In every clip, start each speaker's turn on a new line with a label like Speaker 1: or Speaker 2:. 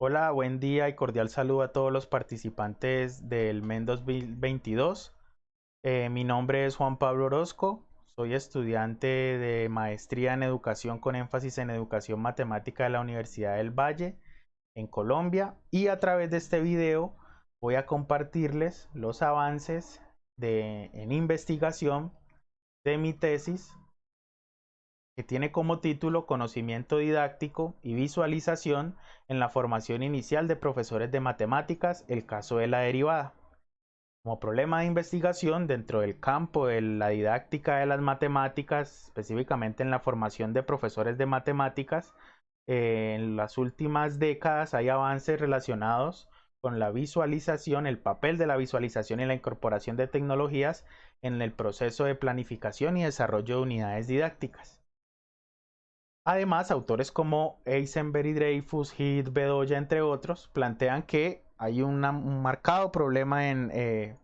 Speaker 1: Hola, buen día y cordial saludo a todos los participantes del MEN 2022. Mi nombre es Juan Pablo Orozco, soy estudiante de maestría en educación con énfasis en educación matemática de la Universidad del Valle en Colombia, y a través de este video voy a compartirles los avances en investigación de mi tesis, que tiene como título Conocimiento didáctico y visualización en la formación inicial de profesores de matemáticas, el caso de la derivada. Como problema de investigación dentro del campo de la didáctica de las matemáticas, específicamente en la formación de profesores de matemáticas, en las últimas décadas hay avances relacionados con la visualización, el papel de la visualización y la incorporación de tecnologías en el proceso de planificación y desarrollo de unidades didácticas. Además, autores como Eisenberg y Dreyfus, Heath, Bedoya, entre otros, plantean que hay un marcado problema en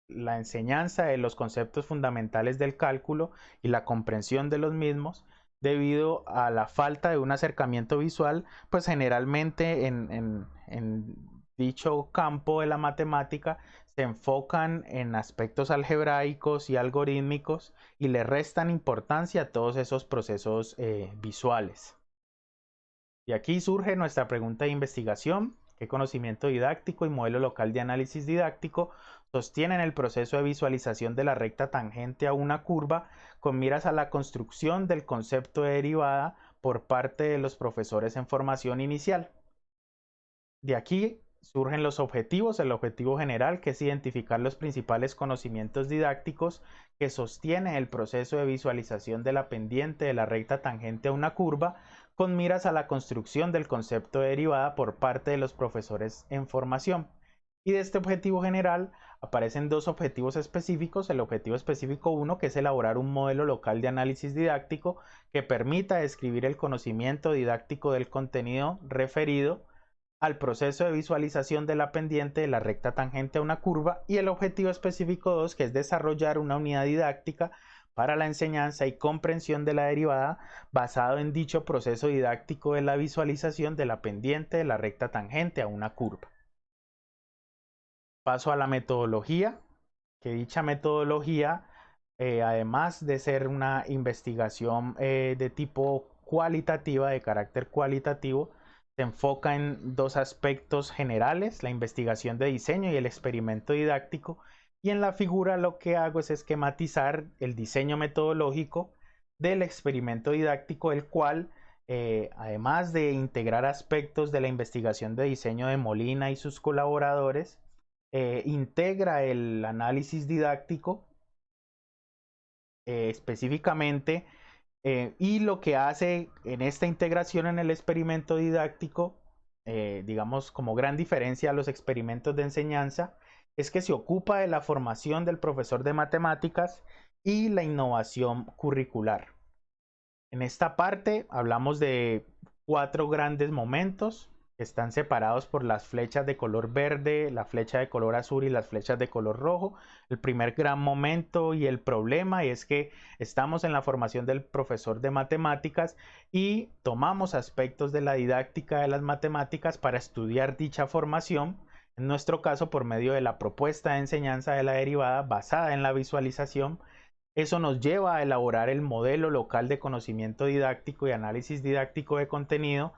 Speaker 1: la enseñanza de los conceptos fundamentales del cálculo y la comprensión de los mismos, debido a la falta de un acercamiento visual, pues generalmente en dicho campo de la matemática se enfocan en aspectos algebraicos y algorítmicos y le restan importancia a todos esos procesos visuales. Y aquí surge nuestra pregunta de investigación: ¿qué conocimiento didáctico y modelo local de análisis didáctico sostienen el proceso de visualización de la recta tangente a una curva con miras a la construcción del concepto de derivada por parte de los profesores en formación inicial? De aquí surgen los objetivos. El objetivo general, que es identificar los principales conocimientos didácticos que sostienen el proceso de visualización de la pendiente de la recta tangente a una curva con miras a la construcción del concepto de derivada por parte de los profesores en formación. Y de este objetivo general aparecen dos objetivos específicos. El objetivo específico 1, que es elaborar un modelo local de análisis didáctico que permita describir el conocimiento didáctico del contenido referido al proceso de visualización de la pendiente de la recta tangente a una curva, y el objetivo específico 2, que es desarrollar una unidad didáctica para la enseñanza y comprensión de la derivada basado en dicho proceso didáctico de la visualización de la pendiente de la recta tangente a una curva. Paso a la metodología, que dicha metodología, además de ser una investigación de tipo cualitativa, de carácter cualitativo, se enfoca en dos aspectos generales: la investigación de diseño y el experimento didáctico. Y en la figura lo que hago es esquematizar el diseño metodológico del experimento didáctico, el cual, además de integrar aspectos de la investigación de diseño de Molina y sus colaboradores, integra el análisis didáctico específicamente, y lo que hace en esta integración en el experimento didáctico, digamos como gran diferencia a los experimentos de enseñanza, es que se ocupa de la formación del profesor de matemáticas y la innovación curricular. En esta parte hablamos de cuatro grandes momentos que están separados por las flechas de color verde, la flecha de color azul y las flechas de color rojo. El primer gran momento y el problema es que estamos en la formación del profesor de matemáticas y tomamos aspectos de la didáctica de las matemáticas para estudiar dicha formación, en nuestro caso por medio de la propuesta de enseñanza de la derivada basada en la visualización. Eso nos lleva a elaborar el modelo local de conocimiento didáctico y análisis didáctico de contenido,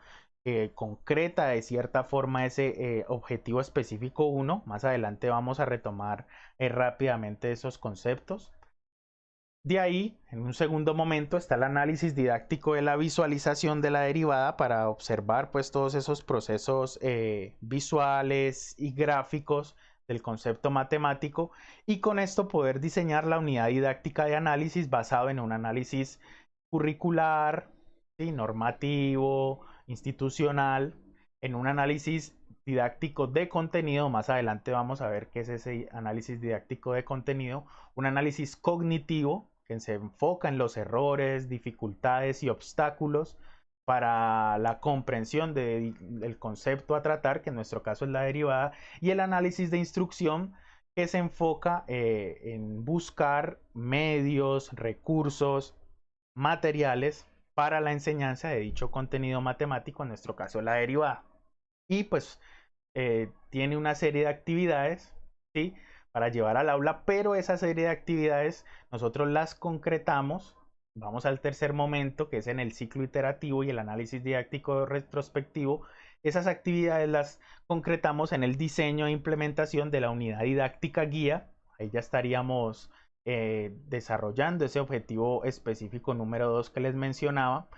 Speaker 1: que concreta de cierta forma ese objetivo específico 1. Más adelante vamos a retomar rápidamente esos conceptos. De ahí, en un segundo momento, está el análisis didáctico de la visualización de la derivada para observar pues todos esos procesos visuales y gráficos del concepto matemático, y con esto poder diseñar la unidad didáctica de análisis basado en un análisis curricular, ¿sí?, normativo, institucional, en un análisis didáctico de contenido. Más adelante vamos a ver qué es ese análisis didáctico de contenido. Un análisis cognitivo que se enfoca en los errores, dificultades y obstáculos para la comprensión del concepto a tratar, que en nuestro caso es la derivada. Y el análisis de instrucción, que se enfoca en buscar medios, recursos, materiales para la enseñanza de dicho contenido matemático, en nuestro caso la derivada. y pues tiene una serie de actividades, ¿sí? Para llevar al aula, pero esa serie de actividades nosotros las concretamos. Vamos al tercer momento, que es en el ciclo iterativo y el análisis didáctico retrospectivo. Esas actividades las concretamos en el diseño e implementación de la unidad didáctica guía. Ahí ya estaríamos desarrollando ese objetivo específico número 2 que les mencionaba.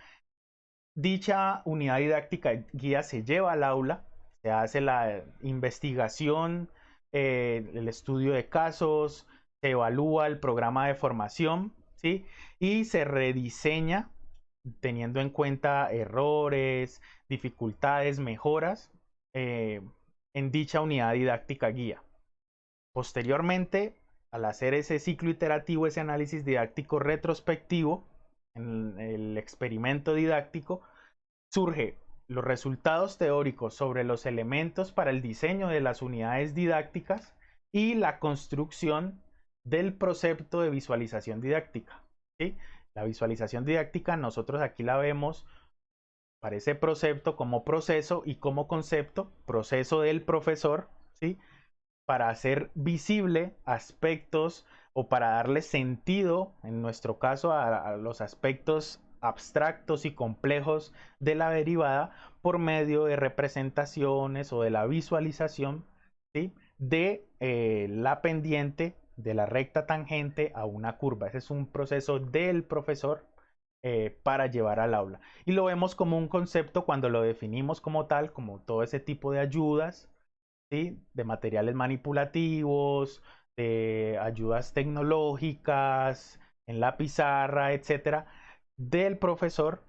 Speaker 1: Dicha unidad didáctica guía se lleva al aula, se hace la investigación, el estudio de casos, se evalúa el programa de formación, ¿sí? Y se rediseña teniendo en cuenta errores, dificultades, mejoras eh, en dicha unidad didáctica guía. Posteriormente, al hacer ese ciclo iterativo, ese análisis didáctico retrospectivo, en el experimento didáctico, surge los resultados teóricos sobre los elementos para el diseño de las unidades didácticas y la construcción del concepto de visualización didáctica, ¿sí? La visualización didáctica nosotros aquí la vemos para ese concepto como proceso y como concepto, proceso del profesor, ¿sí? Para hacer visible aspectos o para darle sentido, en nuestro caso, a los aspectos abstractos y complejos de la derivada por medio de representaciones o de la visualización, ¿sí? De la pendiente de la recta tangente a una curva. Ese es un proceso del profesor para llevar al aula. Y lo vemos como un concepto cuando lo definimos como tal, como todo ese tipo de ayudas, ¿sí? De materiales manipulativos, de ayudas tecnológicas, en la pizarra, etcétera, del profesor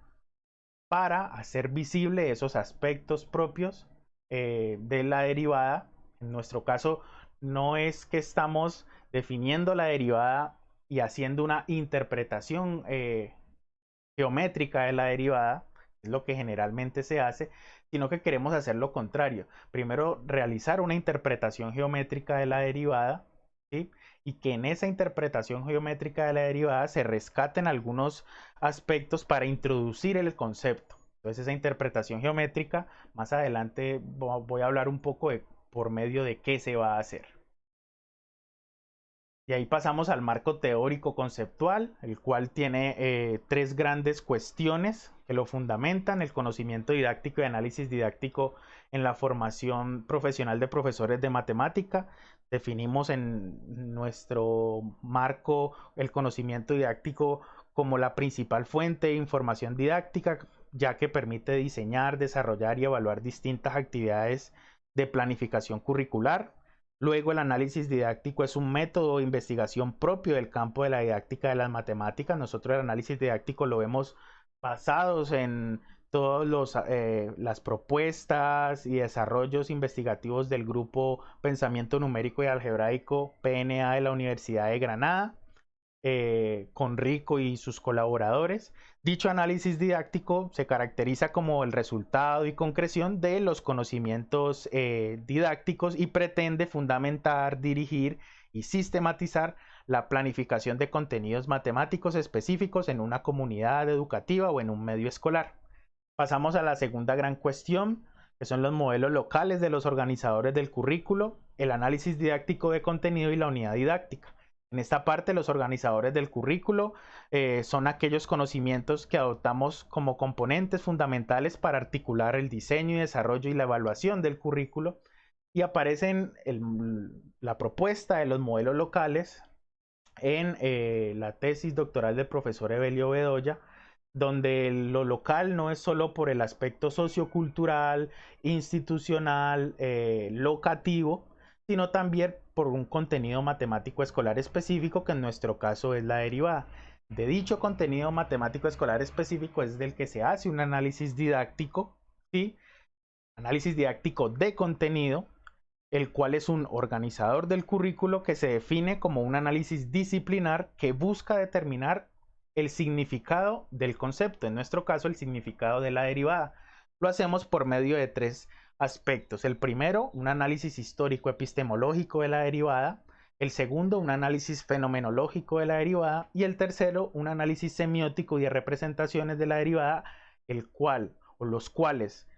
Speaker 1: para hacer visible esos aspectos propios de la derivada. En nuestro caso, no es que estamos definiendo la derivada y haciendo una interpretación geométrica de la derivada, es lo que generalmente se hace, sino que queremos hacer lo contrario. Primero, realizar una interpretación geométrica de la derivada, ¿sí? Y que en esa interpretación geométrica de la derivada se rescaten algunos aspectos para introducir el concepto. Entonces, esa interpretación geométrica, más adelante voy a hablar un poco de por medio de qué se va a hacer. Y ahí pasamos al marco teórico conceptual, el cual tiene tres grandes cuestiones que lo fundamentan: el conocimiento didáctico y análisis didáctico en la formación profesional de profesores de matemática. Definimos en nuestro marco el conocimiento didáctico como la principal fuente de información didáctica, ya que permite diseñar, desarrollar y evaluar distintas actividades de planificación curricular. Luego, el análisis didáctico es un método de investigación propio del campo de la didáctica de las matemáticas. Nosotros el análisis didáctico lo vemos basados en todas las propuestas y desarrollos investigativos del grupo Pensamiento Numérico y Algebraico PNA de la Universidad de Granada, con Rico y sus colaboradores. Dicho análisis didáctico se caracteriza como el resultado y concreción de los conocimientos didácticos y pretende fundamentar, dirigir y sistematizar la planificación de contenidos matemáticos específicos en una comunidad educativa o en un medio escolar. Pasamos a la segunda gran cuestión, que son los modelos locales de los organizadores del currículo, el análisis didáctico de contenido y la unidad didáctica. En esta parte, los organizadores del currículo son aquellos conocimientos que adoptamos como componentes fundamentales para articular el diseño y desarrollo y la evaluación del currículo, y aparecen la propuesta de los modelos locales en la tesis doctoral del profesor Evelio Bedoya, donde lo local no es solo por el aspecto sociocultural, institucional, locativo, sino también por un contenido matemático escolar específico, que en nuestro caso es la derivada. De dicho contenido matemático escolar específico es del que se hace un análisis didáctico, ¿sí? Análisis didáctico de contenido, el cual es un organizador del currículo que se define como un análisis disciplinar que busca determinar el significado del concepto, en nuestro caso el significado de la derivada. Lo hacemos por medio de tres aspectos. El primero, un análisis histórico epistemológico de la derivada; el segundo, un análisis fenomenológico de la derivada; y el tercero, un análisis semiótico y de representaciones de la derivada, el cual o los cuales,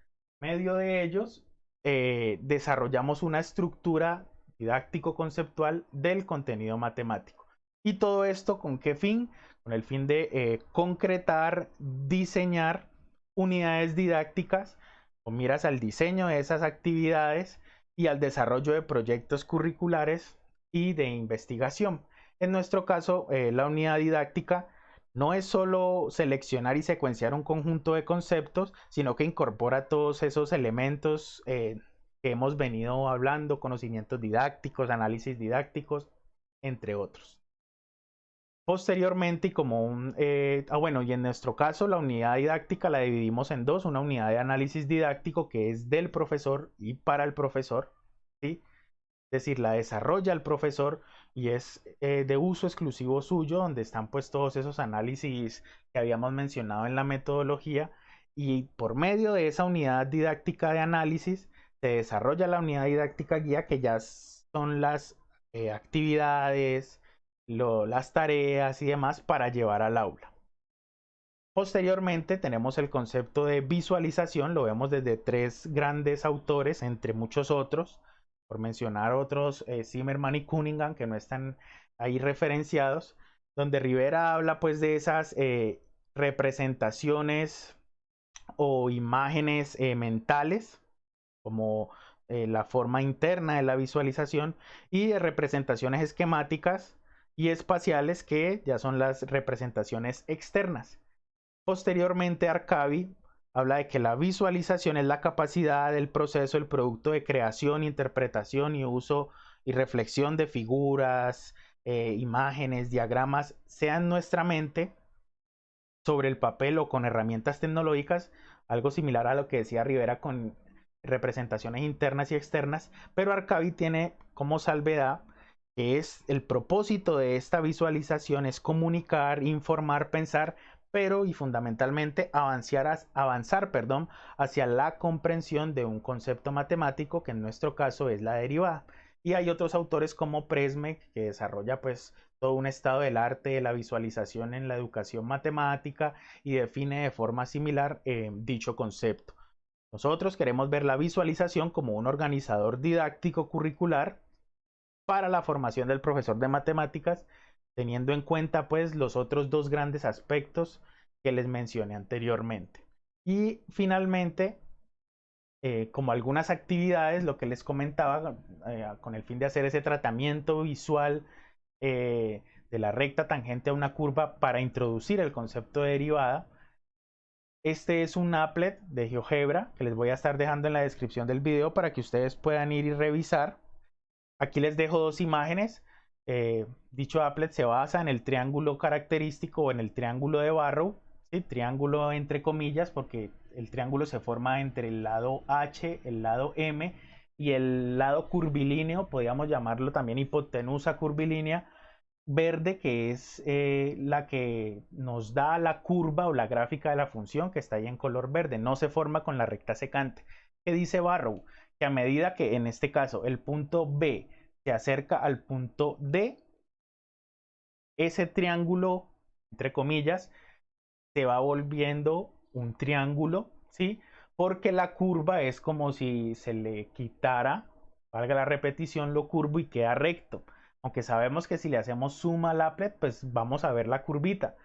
Speaker 1: medio de ellos, desarrollamos una estructura didáctico-conceptual del contenido matemático. ¿Y todo esto con qué fin? Con el fin de concretar, diseñar unidades didácticas con miras al diseño de esas actividades y al desarrollo de proyectos curriculares y de investigación. En nuestro caso, la unidad didáctica no es solo seleccionar y secuenciar un conjunto de conceptos, sino que incorpora todos esos elementos que hemos venido hablando, conocimientos didácticos, análisis didácticos, entre otros. Posteriormente, y como bueno, y en nuestro caso la unidad didáctica la dividimos en dos, una unidad de análisis didáctico que es del profesor y para el profesor, ¿sí? Es decir, la desarrolla el profesor y es de uso exclusivo suyo, donde están pues todos esos análisis que habíamos mencionado en la metodología, y por medio de esa unidad didáctica de análisis se desarrolla la unidad didáctica guía, que ya son las actividades, las tareas y demás para llevar al aula. Posteriormente tenemos el concepto de visualización, lo vemos desde tres grandes autores, entre muchos otros, por mencionar otros, Zimmerman y Cunningham, que no están ahí referenciados, donde Rivera habla pues de esas representaciones o imágenes mentales, como la forma interna de la visualización, y de representaciones esquemáticas y espaciales, que ya son las representaciones externas. Posteriormente, Arcavi habla de que la visualización es la capacidad del proceso, el producto de creación, interpretación y uso y reflexión de figuras, imágenes, diagramas, sea en nuestra mente, sobre el papel o con herramientas tecnológicas, algo similar a lo que decía Rivera con representaciones internas y externas, pero Arcavi tiene como salvedad que es el propósito de esta visualización es comunicar, informar, pensar, pero y fundamentalmente avanzar, hacia la comprensión de un concepto matemático, que en nuestro caso es la derivada. Y hay otros autores como Presme, que desarrolla pues todo un estado del arte de la visualización en la educación matemática y define de forma similar dicho concepto. Nosotros queremos ver la visualización como un organizador didáctico curricular para la formación del profesor de matemáticas, teniendo en cuenta pues los otros dos grandes aspectos que les mencioné anteriormente. Y finalmente, como algunas actividades, lo que les comentaba, con el fin de hacer ese tratamiento visual de la recta tangente a una curva para introducir el concepto de derivada. Este es un applet de GeoGebra que les voy a estar dejando en la descripción del video para que ustedes puedan ir y revisar. Aquí les dejo dos imágenes. Dicho applet se basa en el triángulo característico o en el triángulo de Barrow, ¿sí? Triángulo entre comillas, porque el triángulo se forma entre el lado H, el lado M y el lado curvilíneo, podríamos llamarlo también hipotenusa curvilínea verde, que es la que nos da la curva o la gráfica de la función, que está ahí en color verde. No se forma con la recta secante. ¿Qué dice Barrow? Que a medida que en este caso el punto B se acerca al punto D, ese triángulo, entre comillas, se va volviendo un triángulo, ¿sí? Porque la curva es como si se le quitara, valga la repetición, lo curvo y queda recto. Aunque sabemos que si le hacemos suma al applet, pues vamos a ver la curvita.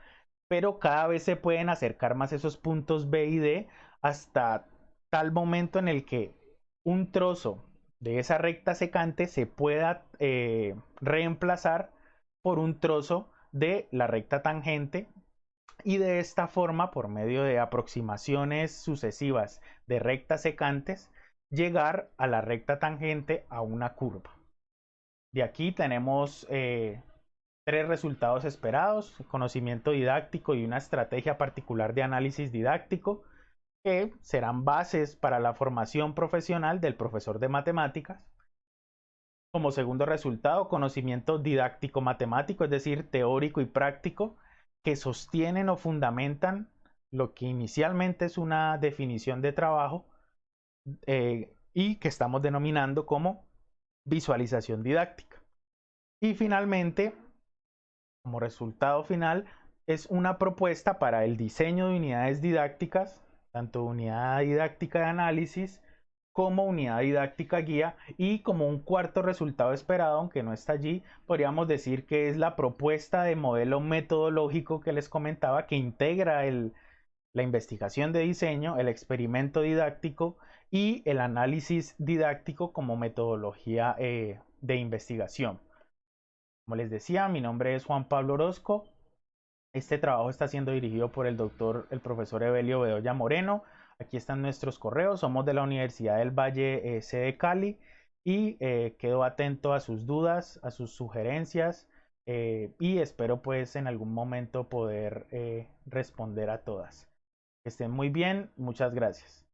Speaker 1: Pero cada vez se pueden acercar más esos puntos B y D hasta tal momento en el que un trozo de esa recta secante se pueda reemplazar por un trozo de la recta tangente, y de esta forma, por medio de aproximaciones sucesivas de rectas secantes, llegar a la recta tangente a una curva. De aquí tenemos tres resultados esperados: conocimiento didáctico y una estrategia particular de análisis didáctico, que serán bases para la formación profesional del profesor de matemáticas. Como segundo resultado, conocimiento didáctico matemático, es decir, teórico y práctico, que sostienen o fundamentan lo que inicialmente es una definición de trabajo y que estamos denominando como visualización didáctica. Y finalmente, como resultado final, es una propuesta para el diseño de unidades didácticas, tanto unidad didáctica de análisis como unidad didáctica guía, y como un cuarto resultado esperado, aunque no está allí, podríamos decir que es la propuesta de modelo metodológico que les comentaba, que integra la investigación de diseño, el experimento didáctico y el análisis didáctico como metodología de investigación. Como les decía, mi nombre es Juan Pablo Orozco. Este trabajo está siendo dirigido por el profesor Evelio Bedoya Moreno. Aquí están nuestros correos. Somos de la Universidad del Valle, sede Cali, y quedo atento a sus dudas, a sus sugerencias, y espero pues en algún momento poder responder a todas. Que estén muy bien. Muchas gracias.